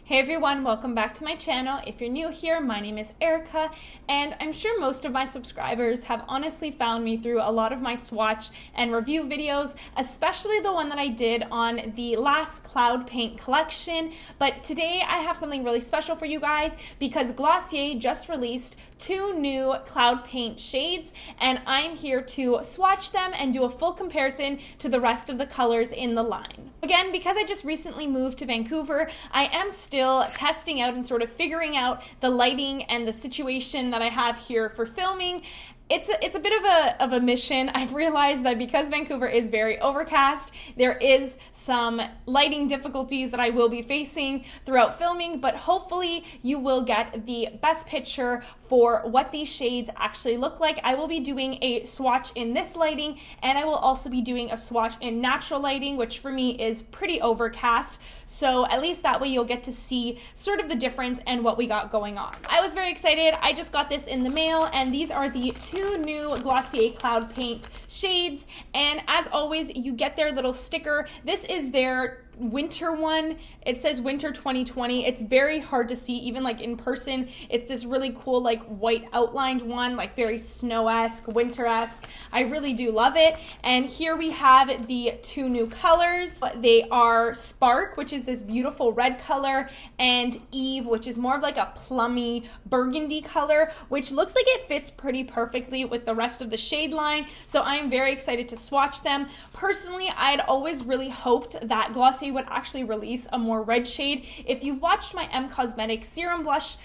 Hey everyone, welcome back to my channel. If you're new here, my name is Erika, and I'm sure most of my subscribers have honestly found me through a lot of my swatch and review videos, especially the one that I did on the last cloud paint collection. But today I have something really special for you guys because Glossier just released 2 new cloud paint shades, and I'm here to swatch them and do a full comparison to the rest of the colors in the line. Again, because I just recently moved to Vancouver, I am still testing out and sort of figuring out the lighting and the situation that I have here for filming. It's a bit of a mission. I've realized that because Vancouver is very overcast, there is some lighting difficulties that I will be facing throughout filming, but hopefully you will get the best picture for what these shades actually look like. I will be doing a swatch in this lighting, and I will also be doing a swatch in natural lighting, which for me is pretty overcast. So at least that way you'll get to see sort of the difference and what we got going on. I was very excited. I just got this in the mail, and these are the 2 new Glossier cloud paint shades, and as always you get their little sticker. This is their winter one. It says winter 2020. It's very hard to see even like in person. It's this really cool like white outlined one, like very snow-esque, winter-esque. I really do love it. And here we have the 2 new colors. They are Spark, which is this beautiful red color, and Eve, which is more of like a plummy burgundy color, which looks like it fits pretty perfectly with the rest of the shade line. So I am very excited to swatch them. Personally, I'd always really hoped that Glossier would actually release a more red shade. If you've watched my Cosmetics serum blush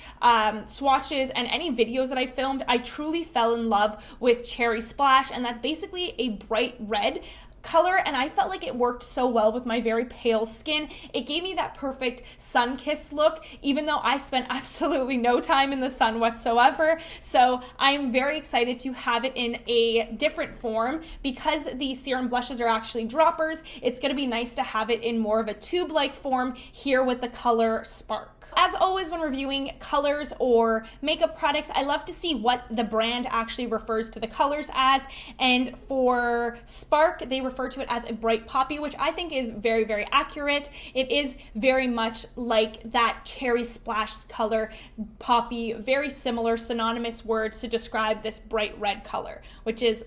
swatches and any videos that I filmed, I truly fell in love with Cherry Splash, and that's basically a bright red color, and I felt like it worked so well with my very pale skin. It gave me that perfect sun-kissed look, even though I spent absolutely no time in the sun whatsoever. So I'm very excited to have it in a different form. Because these serum blushes are actually droppers, it's going to be nice to have it in more of a tube-like form here with the color Spark. As always, when reviewing colors or makeup products, I love to see what the brand actually refers to the colors as. And for Spark, they refer to it as a bright poppy, which I think is very, very accurate. It is very much like that Cherry Splash color, poppy, very similar synonymous words to describe this bright red color, which is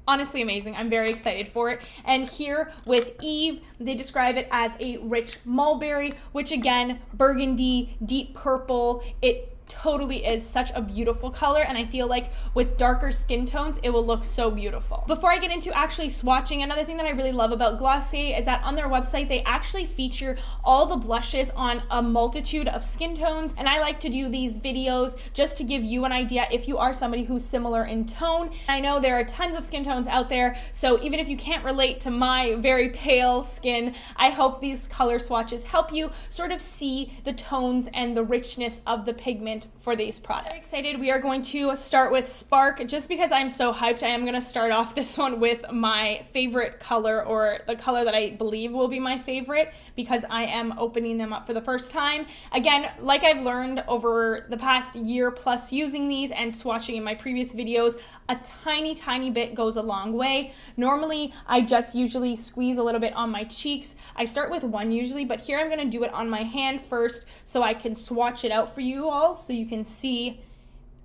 honestly amazing. I'm very excited for it. And here with Eve, they describe it as a rich mulberry, which again, burgundy, deep purple. It totally is such a beautiful color, and I feel like with darker skin tones it will look so beautiful. Before I get into actually swatching, another thing that I really love about Glossier is that on their website they actually feature all the blushes on a multitude of skin tones, and I like to do these videos just to give you an idea if you are somebody who's similar in tone. I know there are tons of skin tones out there, so even if you can't relate to my very pale skin, I hope these color swatches help you sort of see the tones and the richness of the pigment for these products. I'm excited. We are going to start with Spark. Just because I'm so hyped, I am going to start off this one with my favorite color, or the color that I believe will be my favorite, because I am opening them up for the first time. Again, like I've learned over the past year plus using these and swatching in my previous videos, a tiny bit goes a long way. Normally, I just usually squeeze a little bit on my cheeks. I start with 1 usually, but here I'm going to do it on my hand first so I can swatch it out for you all, so you can see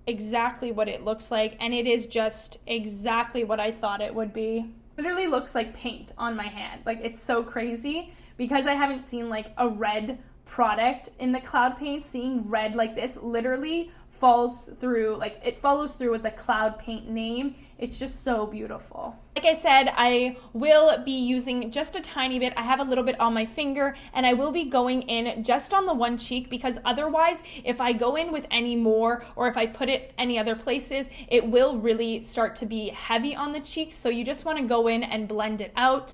exactly what it looks like, and it is just exactly what I thought it would be. Literally looks like paint on my hand. Like, it's so crazy because I haven't seen like a red product in the cloud paint. Seeing red like this literally falls through, like it follows through with the cloud paint name. It's just so beautiful. Like I said, I will be using just a tiny bit. I have a little bit on my finger, and I will be going in just on the one cheek, because otherwise if I go in with any more, or if I put it any other places, it will really start to be heavy on the cheeks. So you just want to go in and blend it out.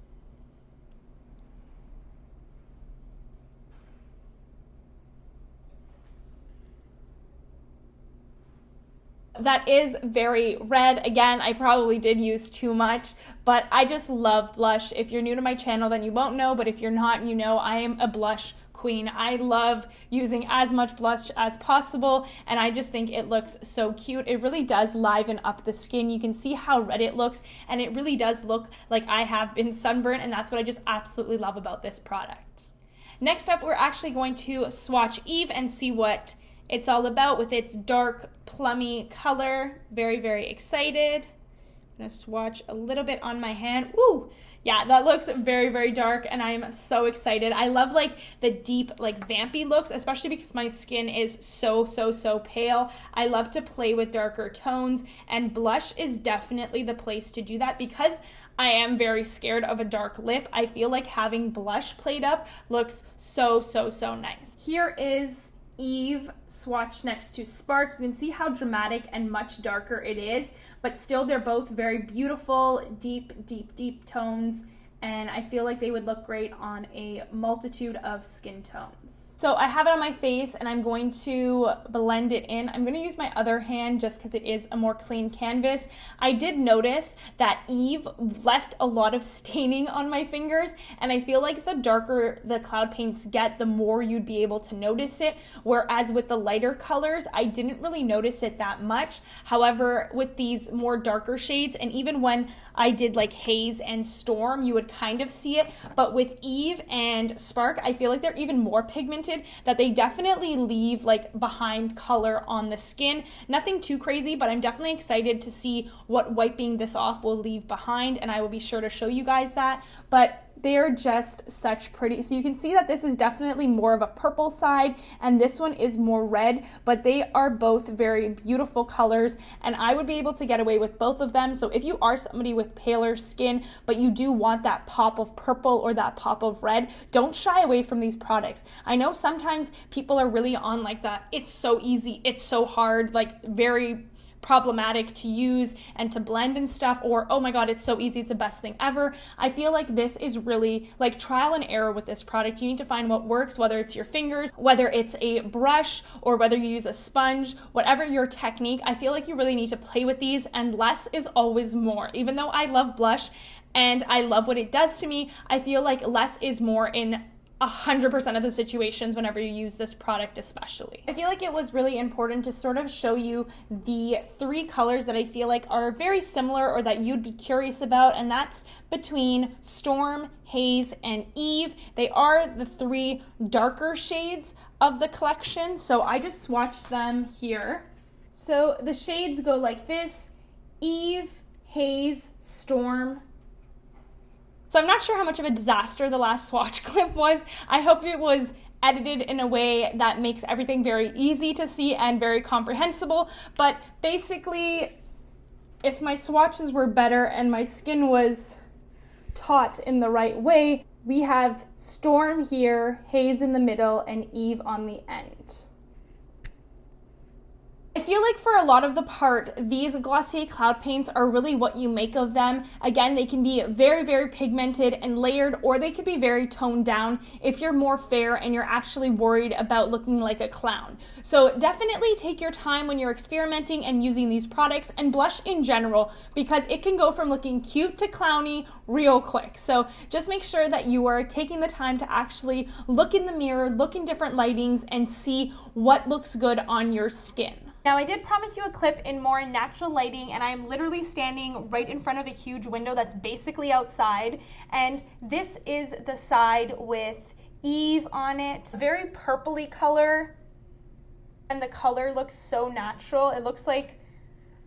That is very red. Again, I probably did use too much, but I just love blush. If you're new to my channel, then you won't know, but if you're not, you know I am a blush queen. I love using as much blush as possible, and I just think it looks so cute. It really does liven up the skin. You can see how red it looks, and it really does look like I have been sunburned, and that's what I just absolutely love about this product. Next up, we're actually going to swatch Eve and see what it's all about with its dark, plummy color. Very, very excited. I'm gonna swatch a little bit on my hand. Woo! Yeah, that looks very, very dark, and I'm so excited. I love like the deep, like vampy looks, especially because my skin is so pale. I love to play with darker tones, and blush is definitely the place to do that because I am very scared of a dark lip. I feel like having blush played up looks so nice. Here is Eve swatched next to Spark. You can see how dramatic and much darker it is, but still they're both very beautiful, deep tones, and I feel like they would look great on a multitude of skin tones. So I have it on my face and I'm going to blend it in. I'm going to use my other hand just because it is a more clean canvas. I did notice that Eve left a lot of staining on my fingers, and I feel like the darker the cloud paints get, the more you'd be able to notice it, whereas with the lighter colors, I didn't really notice it that much. However, with these more darker shades, and even when I did like Haze and Storm, you would kind of see it, but with Eve and Spark, I feel like they're even more pigmented, that they definitely leave like behind color on the skin. Nothing too crazy, but I'm definitely excited to see what wiping this off will leave behind, and I will be sure to show you guys that. But they're just such pretty. So you can see that this is definitely more of a purple side and this one is more red, but they are both very beautiful colors and I would be able to get away with both of them. So if you are somebody with paler skin, but you do want that pop of purple or that pop of red, don't shy away from these products. I know sometimes people are really on like that, it's so easy, it's so hard, like very problematic to use and to blend and stuff, or oh my god, it's so easy, it's the best thing ever. I feel like this is really like trial and error with this product. You need to find what works, whether it's your fingers, whether it's a brush, or whether you use a sponge, whatever your technique. I feel like you really need to play with these, and less is always more. Even though I love blush and I love what it does to me, I feel like less is more in 100% of the situations whenever you use this product especially. I feel like it was really important to sort of show you the three colors that I feel like are very similar or that you'd be curious about, and that's between Storm, Haze, and Eve. They are the three darker shades of the collection, so I just swatched them here. So the shades go like this: Eve, Haze, Storm. So I'm not sure how much of a disaster the last swatch clip was. I hope it was edited in a way that makes everything very easy to see and very comprehensible. But basically, if my swatches were better and my skin was taught in the right way, we have Storm here, Haze in the middle, and Eve on the end. I feel like for a lot of the part, these Glossier cloud paints are really what you make of them. Again, they can be very pigmented and layered, or they could be very toned down if you're more fair and you're actually worried about looking like a clown. So definitely take your time when you're experimenting and using these products, and blush in general, because it can go from looking cute to clowny real quick. So just make sure that you are taking the time to actually look in the mirror, look in different lightings, and see what looks good on your skin. Now, I did promise you a clip in more natural lighting, and I'm literally standing right in front of a huge window that's basically outside, and this is the side with Eve on it. Very purpley color, and the color looks so natural. It looks like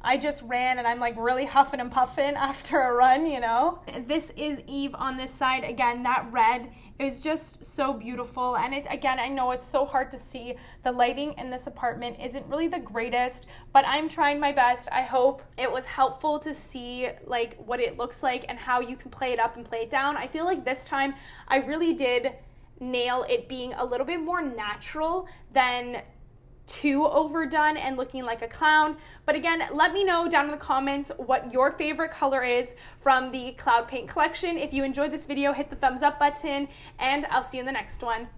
I just ran and I'm like really huffing and puffing after a run, you know? This is Eve on this side. Again, that red is just so beautiful. And it, again, I know it's so hard to see. The lighting in this apartment isn't really the greatest, but I'm trying my best. I hope it was helpful to see like what it looks like and how you can play it up and play it down. I feel like this time I really did nail it being a little bit more natural than too overdone and looking like a clown. But again, let me know down in the comments what your favorite color is from the cloud paint collection. If you enjoyed this video, hit the thumbs up button, and I'll see you in the next one.